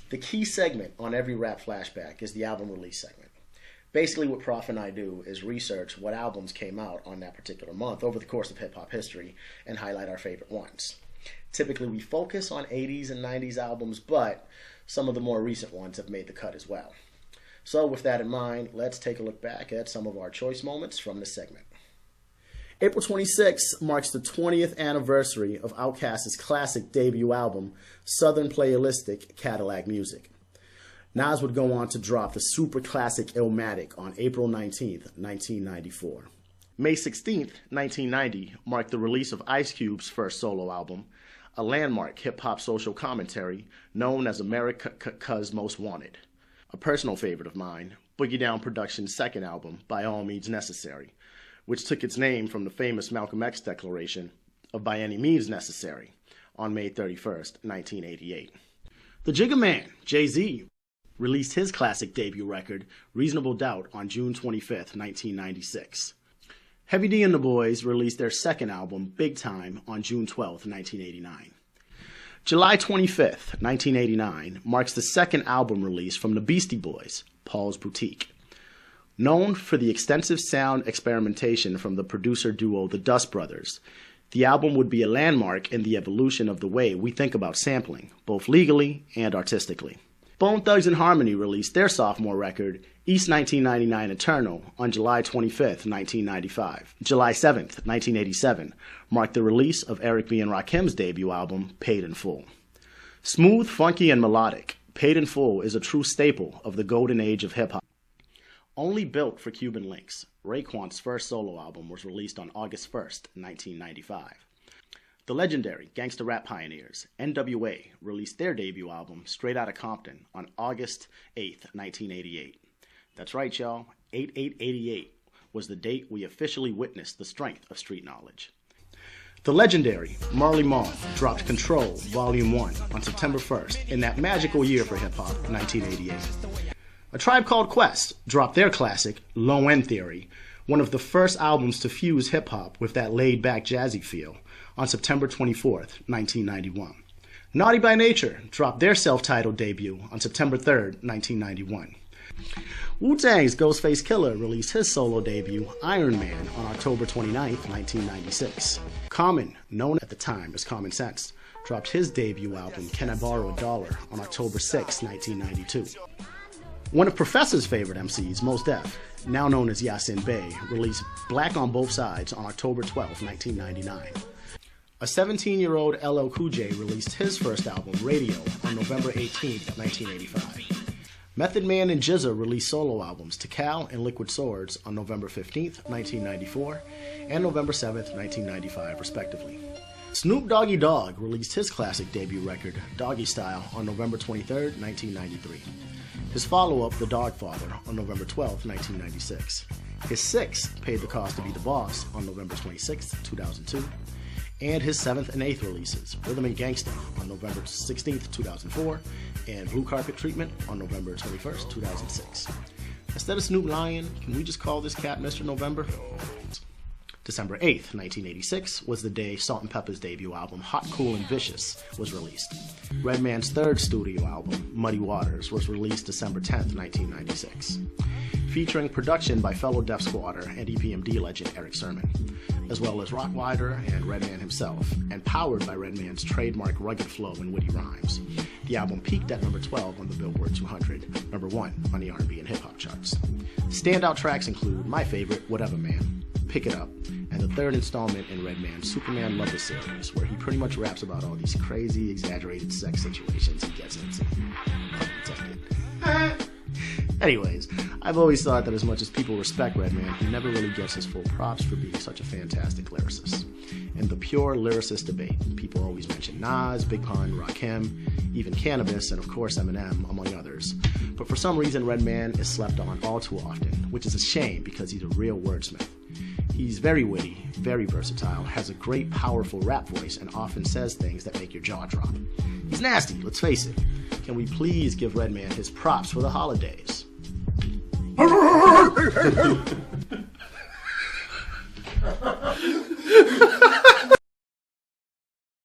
The key segment on every rap flashback is the album release segment. Basically, what Prof and I do is research what albums came out on that particular month over the course of hip-hop history and highlight our favorite ones. Typically, we focus on 80s and 90s albums, but some of the more recent ones have made the cut as well. So with that in mind, let's take a look back at some of our choice moments from this segment. April 26th marks the 20th anniversary of Outkast's classic debut album, Southern Playalistic Cadillac Music. Nas would go on to drop the super classic Illmatic on April 19th, 1994. May 16th, 1990 marked the release of Ice Cube's first solo album, a landmark hip-hop social commentary known as America's Most Wanted. A personal favorite of mine, Boogie Down Productions' second album, By All Means Necessary, which took its name from the famous Malcolm X declaration of By Any Means Necessary on May 31st, 1988. The Jigga Man, Jay-Z, released his classic debut record, Reasonable Doubt, on June 25th, 1996. Heavy D and the Boys released their second album, Big Time, on June 12th, 1989. July 25th, 1989, marks the second album release from the Beastie Boys, Paul's Boutique. Known for the extensive sound experimentation from the producer duo The Dust Brothers, the album would be a landmark in the evolution of the way we think about sampling, both legally and artistically. Bone Thugs-n-Harmony released their sophomore record, East 1999 Eternal, on July 25th, 1995. July 7th, 1987, marked the release of Eric B. and Rakim's debut album, Paid in Full. Smooth, funky, and melodic, Paid in Full is a true staple of the golden age of hip-hop. Only built for Cuban links, Raekwon's first solo album was released on August 1st, 1995. The legendary gangsta rap pioneers, NWA, released their debut album, Straight Outta Compton, on August 8th, 1988. That's right, y'all, 8888 was the date we officially witnessed the strength of street knowledge. The legendary Marley Marl dropped Control, Volume 1, on September 1st, in that magical year for hip-hop, 1988. A Tribe Called Quest dropped their classic, Low End Theory, one of the first albums to fuse hip-hop with that laid-back jazzy feel, on September 24th, 1991. Naughty by Nature dropped their self-titled debut on September 3rd, 1991. Wu-Tang's Ghostface Killah released his solo debut, Iron Man, on October 29th, 1996. Common, known at the time as Common Sense, dropped his debut album, Can I Borrow a Dollar, on October 6, 1992. One of Professor's favorite MCs, Mos Def, now known as Yasin Bey, released Black on Both Sides on October 12, 1999. A 17-year-old LL Cool J released his first album, Radio, on November 18, 1985. Method Man and GZA released solo albums, Tikal and Liquid Swords, on November 15, 1994, and November 7, 1995, respectively. Snoop Doggy Dogg released his classic debut record, Doggy Style, on November 23, 1993. His follow-up, The Dogfather, on November 12, 1996. His sixth, Paid the Cost to Be the Boss, on November 26, 2002. And his seventh and eighth releases, Rhythm and Gangsta, on November 16, 2004, and Blue Carpet Treatment on November 21, 2006. Instead of Snoop lying, can we just call this cat Mr. November? December 8th, 1986 was the day Salt-N-Pepa's debut album, Hot, Cool, and Vicious, was released. Redman's third studio album, Muddy Waters, was released December 10th, 1996. Featuring production by fellow Def Squatter and EPMD legend Eric Sermon, as well as Rottweiler and Redman himself, and powered by Redman's trademark rugged flow and witty rhymes. The album peaked at number 12 on the Billboard 200, number 1 on the R&B and hip-hop charts. Standout tracks include my favorite, Whatever Man, Pick It Up, and the third installment in Redman's Superman Lover series, where he pretty much raps about all these crazy, exaggerated sex situations he gets into. Anyways, I've always thought that as much as people respect Redman, he never really gets his full props for being such a fantastic lyricist. In the pure lyricist debate, people always mention Nas, Big Pun, Rakim, even Cannabis, and of course Eminem, among others. But for some reason, Redman is slept on all too often, which is a shame because he's a real wordsmith. He's very witty, very versatile, has a great, powerful rap voice, and often says things that make your jaw drop. He's nasty, let's face it. Can we please give Redman his props for the holidays?